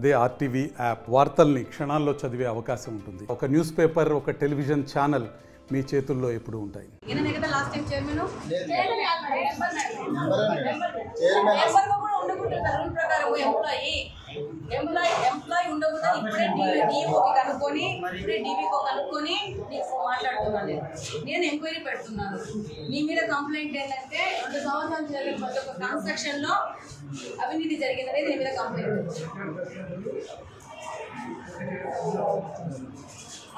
అదే RTV app వార్తల్ని క్షణాల్లో చదివే అవకాశం ఉంటుంది. ఒక న్యూస్ పేపర్, ఒక టెలివిజన్ ఛానల్ మీ చేతుల్లో ఎప్పుడు ఉంటాయి. ఎంప్లాయీ ఉండకూడదు. ఇప్పుడే డిఓకి కనుక్కొని డివికో కనుక్కొని నీకు మాట్లాడుతున్నాను. నేను ఎంక్వైరీ పెడుతున్నాను. నీ మీద కంప్లైంట్ ఏంటంటే 2 సంవత్సరాలు జరిగిన ప్రతి ఒక్క కన్స్ట్రక్షన్ లో అవినీతి జరిగిందనేది నీ మీద కంప్లైంట్.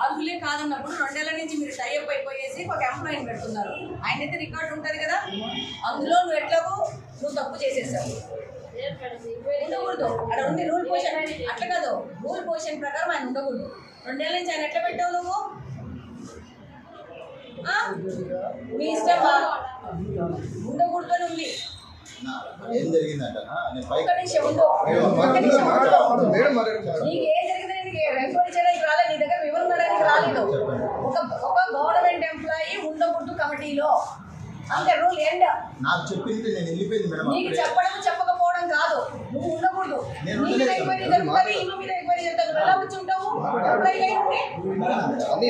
అర్హులే కాదన్నప్పుడు 2 ఏళ్ల నుంచి మీరు టైఅప్ అయిపోయేసి ఒక ఎంప్లాయీని పెడుతున్నారు. ఆయన అయితే రికార్డు ఉంటుంది కదా, అందులో నువ్వు ఎట్లాగో నువ్వు తప్పు చేసేసావు. ఉండకూడదు. అక్కడ ఉంది రూల్ పొజిషన్. అట్లా కాదు, రూల్ పొజిషన్ ప్రకారం ఆయన ఉండకూడదు. 2 ఏళ్ల నుంచి ఆయన ఎట్లా పెట్టావు నువ్వు? మీ ఇష్టం. ఉండకూడదు అని ఉంది. ఏం జరిగిందంట ఒక్క నిమిషం ఉండు. నీకు ఏం జరిగిందని ఎంక్వైరీ చేయడానికి రాలేదు, నీ దగ్గర వివరణ అడగడానికి రాలేదు. ఒక గవర్నమెంట్ ఎంప్లాయీ ఉండకూడదు కమిటీలో, అంతే రూల్ ఎండ్. నాకు చెప్పింది నేను వెళ్ళిపోయింది మేడం. నీకు చెప్పడం చెప్పకపోవడం కాదు, నువ్వు ఉండకూడదు. నీ మీద ఎంక్వైరీ జరుగుతుంది, ఇల్లు మీద ఎంక్వైరీ జరుగుతుంది. నువ్వు ఎలా వచ్చి ఉంటావు?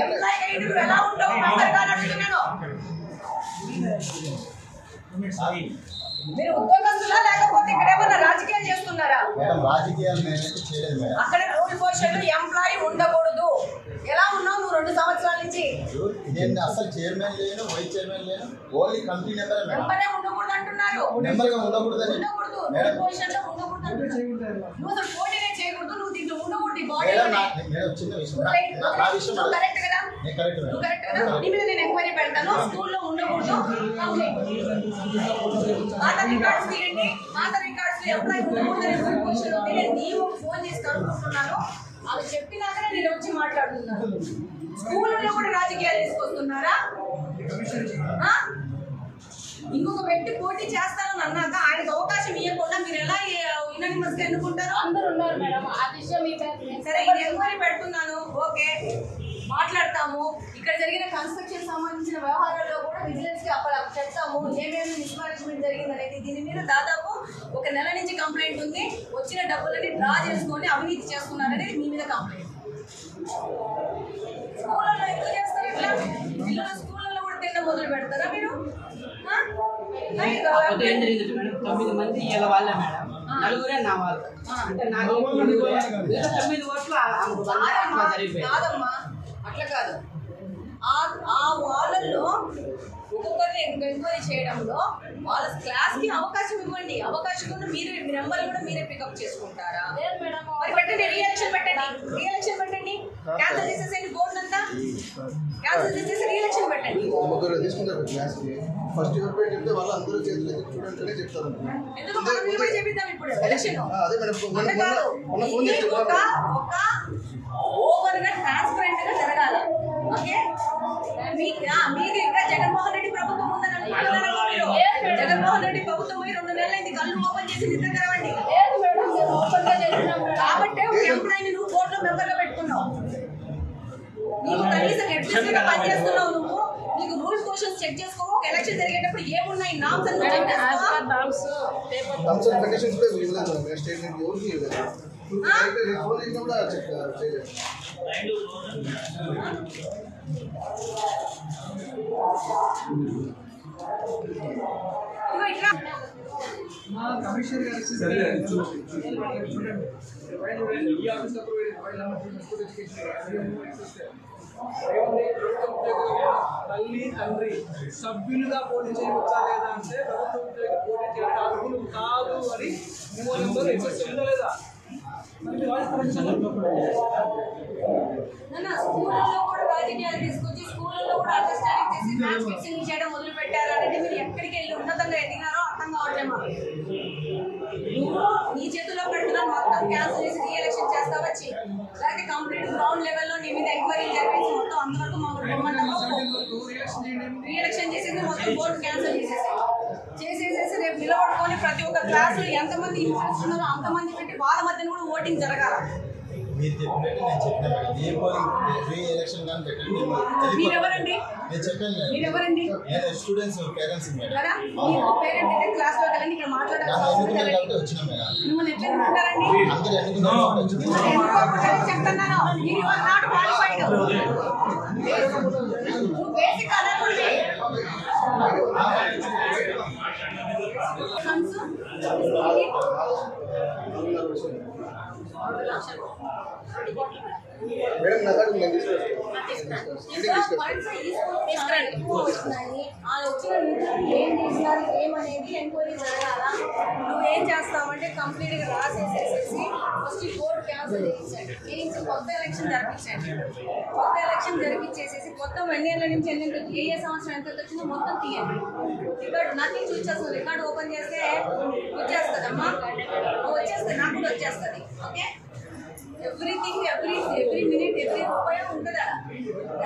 ఎంప్లాయీ అయ్యి నువ్వు ఎలా ఉంటావు? అడుగుతున్నాను. మీరు ఉద్యోగస్తులా లేకపోతే ఇక్కడ ఏమన్నా రాజకీయాలు చేస్తున్నారా? రాజకీయాలు చేయలేదు మేడం. అక్కడ రూల్ పొజిషన్ ఎంప్లాయీ ఉండకూడదు. ఎలా ఉన్నావు నువ్వు 2 సంవత్సరాల నుంచి? నేను అసలు చైర్మన్ లేను, వైస్ చైర్మన్ లేను, ఓన్లీ కమిటీ మెంబరే ఉండకూడదు అంటున్నారు. మెంబర్గా ఉండకూడదు. రూల్ పొజిషన్ లో ఉండకూడదు అంటున్నారు. నువ్వు అసలు పోటీనే చేయకూడదు, నువ్వు దీంట్లో ఉండకూడదు. చిన్న విషయం నా విషయం కరెక్ట్ కదా? కరెక్ట్ కరెక్ట్ కదా? నీ మీద నేను ఎంక్వైరీ పెడతాను. స్కూల్లో ఉండకూడదు. పాత రికార్డ్స్ తీయండి. పాత రికార్డ్స్ ఎంప్లాయీ ఉండకూడదని రూల్ పొజిషన్ ఉంది. నేను నీవు ఫోన్ చేసి కనుక్కుంటున్నాను. అవి చెప్పినాకనే నేను వచ్చి మాట్లాడుతున్నాను. స్కూల్లో కూడా రాజకీయాలు తీసుకొస్తున్నారా? ఇంకొక వ్యక్తి పోటీ చేస్తానని అన్నాక ఆయనకు అవకాశం ఇవ్వకుండా మీరు ఎలా యునానిమస్ గా ఎన్నుకుంటారు? అందరూ ఉన్నారు మేడం. ఆ విషయం సరే, ఎంక్వైరీ పెడుతున్నాను. ఓకే, మాట్లాడతాము. ఇక్కడ జరిగిన కన్స్ట్రక్షన్ సంబంధించిన వ్యవహారాల్లో కూడా విజిలెన్స్ కి చెప్తాము ఏమేమి మిస్మేనేజ్మెంట్ జరిగింది అనేది. దీని మీద దాదాపు 1 నెల నుంచి కంప్లైంట్ ఉంది. వచ్చిన డబ్బులని డ్రా చేసుకొని అవినీతి చేస్తున్నారనేది మీ మీద కంప్లైంట్. స్కూళ్ళలో ఎందుకు చేస్తారు ఇట్లా? పిల్లలు స్కూళ్ళలో కూడా తిన్న మొదలు పెడతారా మీరు? 9 మంది ఇలా వాళ్ళే మేడం, 4 నా వాళ్ళు. అంటే నాకు 9 ఓట్లు కాదమ్మా, అట్లా కాదు. ఆ వాళ్ళల్లో ఒక్కొక్కరిని ఎంక్వైరీ చేయడంలో వాళ్ళ క్లాస్ కి అవకాశం ఇవ్వండి. అవకాశం కూడా మీరు నెంబర్ కూడా మీరే పికప్ చేసుకుంటారా? మరి పెట్టండి, రీఎలక్షన్ పెట్టండి. రీఎలక్షన్ పెట్టండి. క్యాన్సిల్ చేసేసేయండి బోర్డు అంతా. క్యాన్సిల్ చేసేసి రీఎలక్షన్ పెట్టండి. ఫస్ట్ ఇయర్ చెప్తే వాళ్ళు అందరూ చేతులు చూడండి చెప్తారు. ఎందుకు మనం కూడా చెప్పిద్దాం ఇప్పుడు ఎలక్షన్. ఓవర్ గా ట్రాన్స్పరెంట్ గా జరగాలి. ఓకే, మీకు ఇంకా జగన్మోహన్ రెడ్డి ప్రభుత్వం ఉందని అనుకుంటున్నారు. జగన్మోహన్ రెడ్డి ప్రభుత్వం 2 నెలలైంది. కళ్ళు ఓపెన్ చేసి నిద్రకరవండి. కాబట్టి ఒక ఎంప్లాయీని నువ్వు బోర్డులో మెంబర్ గా పెట్టుకున్నావు. నీకు కనీసం అడ్మిషన్ గా పనిచేస్తున్నావు. నువ్వు నీకు రూల్స్ క్వశ్చన్స్ చెక్ చేసుకో. ఒక ఎలక్షన్ జరిగేటప్పుడు ఏమున్నాయి నామ్స్ అని తల్లి తండ్రి సభ్యులుగా పోటీ చేయవచ్చా లేదా అంటే ప్రభుత్వ ఉద్యోగి పోటీ చేయడానికి అర్హులు కాదు అని ఉందా లేదా? స్కూళ్ళలో కూడా రాజకీయాలు తీసుకొచ్చి స్కూళ్ళలో కూడా అండర్స్టాండింగ్ చేసి మ్యాచ్ ఫిక్సింగ్ చేయడం మొదలు పెట్టారంటే మీరు ఎక్కడికి వెళ్ళి ఉన్నతంగా ఎదిగినారో అర్థం కావట్లేమా? నువ్వు నీ చేతిలో పెడుతున్నా మొత్తం క్యాన్సిల్ చేసి రీఎలక్షన్ చేస్తావా? లేకపోతే కంప్లీట్ గ్రౌండ్ లెవెల్లో నీ మీద ఎంక్వైరీ జరిపేసి మొత్తం అందరితో రీఎలక్షన్ చేసేసి మొత్తం బోర్డు క్యాన్సిల్ చేసేసేసి రేపు నిలబడుకొని ప్రతి ఒక్క క్లాసులో ఎంతమంది ఇన్ఫ్లుయెన్స్ ఉన్నారో అంతమంది పెట్టి వాళ్ళ మధ్యన కూడా ఓటింగ్ జరగాల. మీరు చెప్పినట్టు నేను చెప్పిన మేడం ఏ పోలింగ్ రీ ఎలక్షన్ కానీ పెట్టండి మీరెవరండి? నేను చెప్పాను మేడం మీరెవరండి? నేను స్టూడెంట్స్ పేరెంట్స్ మేడం కదా మీరు పేరెంట్ అయితే క్లాస్ లో వెళ్ళండి, ఇక్కడ మాట్లాడాల్సిన నన్ను అవసరం ఎన్నుకున్నారు లేదండి. కాబట్టి వచ్చినాం మేడం మిమ్మల్ని ఎట్లా ఎన్నుకుంటారండి? అందరూ ఎన్నుకున్నారు కాబట్టి వచ్చినాం ఎన్నుకోకూడదని చెప్తున్నాను. మీరు ఇవాళ నాట్ క్వాలిఫైడ్. నువ్వు బేసిక్ అనకూడదు. సన్స్ మేడం నా కాడ నేను ఏమనేది ఎంక్వైరీ జరగాల. నువ్వేం చేస్తావంటే కంప్లీట్ గా రాసేసేసి ఫస్ట్ బోర్డు క్యాన్సిల్ చేయించి కొత్త ఎలక్షన్ జరిపించండి. కొత్త ఎలక్షన్ జరిపించేసేసి మొత్తం ఎన్నేళ్ళ నుంచి ఏ సంవత్సరం ఎంత వచ్చిందో మొత్తం తీయండి. రికార్డు నథింగ్ చూసేస్తుంది. రికార్డు ఓపెన్ చేస్తే వచ్చేస్తుందమ్మా, వచ్చేస్తుంది, నాకు కూడా వచ్చేస్తుంది. Okay, everything every minute every రూపాయి ఉంటుంది.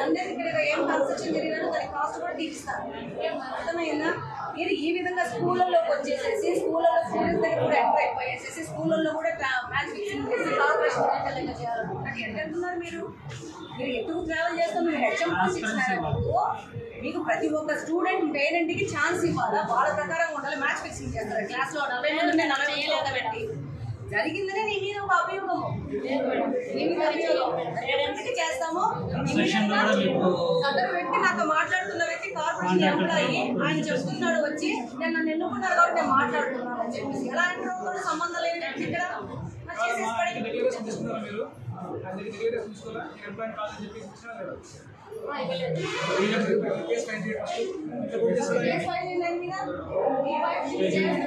అందరి ఇక్కడ ఏం కన్స్ట్రక్షన్ జరిగినా దాని కాస్ట్ కూడా తీరుస్తారు. అర్థమైందా? మీరు ఈ విధంగా స్కూళ్ళలోకి వచ్చేసేసి స్కూళ్ళలో స్టూడెంట్స్ దగ్గర కూడా ఎంటర్ అయిపోయేసేసి స్కూళ్ళల్లో కూడా మ్యాచ్ ఫిక్సింగ్ చేసి కార్పొరేషన్ చేయాలనుకుంటున్నారు. ఎక్కడ వెళ్తున్నారు మీరు? మీరు ఎక్కువ ట్రావెల్ చేస్తాం. మీరు హెచ్ఎం పాస్ ఇచ్చినారా? మీకు ప్రతి ఒక్క స్టూడెంట్ పేరెంట్కి ఛాన్స్ ఇవ్వాలా? వాళ్ళ ప్రకారం ఉండాలి. మ్యాచ్ ఫిక్సింగ్ చేస్తారు క్లాస్లో 40 మంది ఉంటే 40 వేలు పెట్టి జరిగిందనే నీ మీద ఒక అభియోగము. నీ మీద అభియోగం ఎందుకు చేస్తామో అతను వ్యక్తి నాతో మాట్లాడుతున్న వ్యక్తి కార్పొరేషన్ ఎంప్లాయీ. ఆయన చెప్తున్నాడు వచ్చి నేను నన్ను ఎన్నుకున్నారు కాబట్టి నేను మాట్లాడుతున్నాను అని చెప్పేసి ఎలా ఎంటర్ సంబంధం లేదు ఇక్కడ చేసేసి తీసుకున్నారా మీరు? అందరికి తెలియదు చూసుకోవాలా ఎంప్లాయీ కాదని చెప్పి ఇచ్చినారు కదా.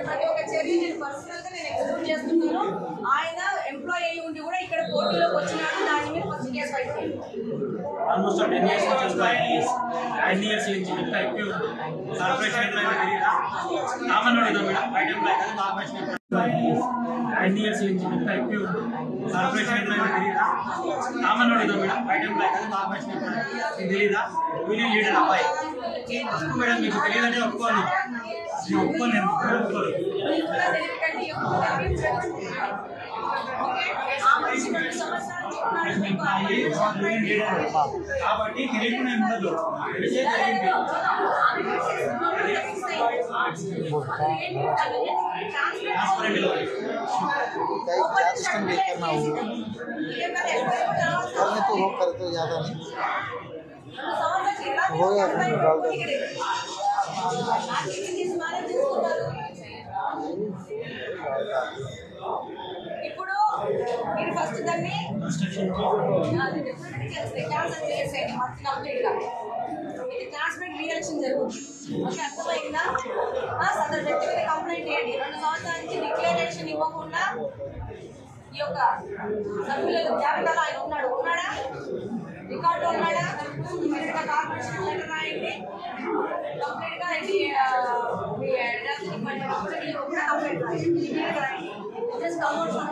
ప్రతి ఒక్క చర్య నేను పర్సనల్ గా నేను ఎగ్జిక్యూట్ చేస్తున్నాను. ఆయన ఎంప్లాయీ అయ్యి ఉండి కూడా ఇక్కడ పోటీలోకి వచ్చినాడు. దాని మీద ఫస్ట్ కేసు ఫైల్ చేయండి. ఆల్మోస్ట్ 10 years నుంచి 9 years నుంచి టైప్ కార్పొరేషన్ ఎంప్లాయీ తెలియదా? కామన్ అడుగుతాం మేడం. బయట ఎంప్లాయీ కదా, కార్పొరేషన్ ఎంప్లాయీ 9 years నుంచి టైప్ కార్పొరేషన్ ఎంప్లాయీ తెలియదా? కామన్ అడుగుతాం మేడం. బయట ఎంప్లాయీ కదా, కార్పొరేషన్ ఎంప్లాయీ తెలియదా? యూనియన్ లీడర్ అబ్బాయి మేడం. మీకు తెలియదంటే ఒప్పుకోను, నేను ఒప్పుకోను, నేను ఒప్పుకోను. కాబట్టి తెలియకుండా ఉండదు. क्या सिस्टम देख करना होगा करने तो वो करे तो ज़्यादा नहीं हो गया डाल दो ఇప్పుడు మీరు ఫస్ట్ దాన్ని క్యాన్సల్ చేసేయండి. మంచి కంప్లీట్ గా ఇది క్లాస్మేట్ రీఎలక్షన్ జరుగుతుంది. ఓకే, అర్థమైందా? సదరు వ్యక్తి మీద కంప్లైంట్ చేయండి. 2 సంవత్సరాల నుంచి డిక్లరేషన్ ఇవ్వకుండా ఈ యొక్క సభ్యుల జాబితాలో ఆయన ఉన్నాడా? రికార్డు ఉన్నాడా? ఇమీడియట్ గా కార్పొరేషన్ లెటర్ రాయండి. కంప్లీట్ గా కంప్లైంట్ రాయండి. జస్ట్ కమోషన్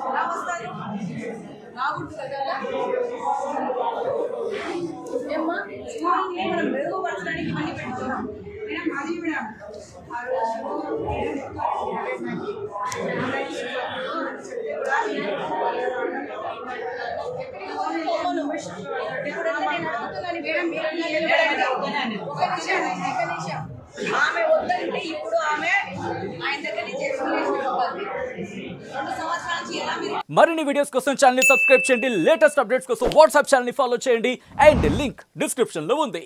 ఎలా వస్తారు? రాకూడదు కదా. ఏమ్మా స్కూల్ని మనం మెరుగుపరచడానికి ఇవన్నీ పెట్టుకున్నాం మేడం. అది మేడం ఆమె వద్దంటే ఇప్పుడు ఆమె ఆయన దగ్గర నుంచి ఎక్స్ప్లెనేషన్ ఇవ్వాలి. 2 సంవత్సరాల నుంచి ఎలా మీరు మరిన్ని వీడియోస్ కోసం ఛానల్ ని సబ్స్క్రైబ్ చేయండి. లేటెస్ట్ అప్డేట్స్ కోసం వాట్సాప్ ఛానల్ ని ఫాలో చేయండి. అండ్ లింక్ డిస్క్రిప్షన్ లో ఉంది.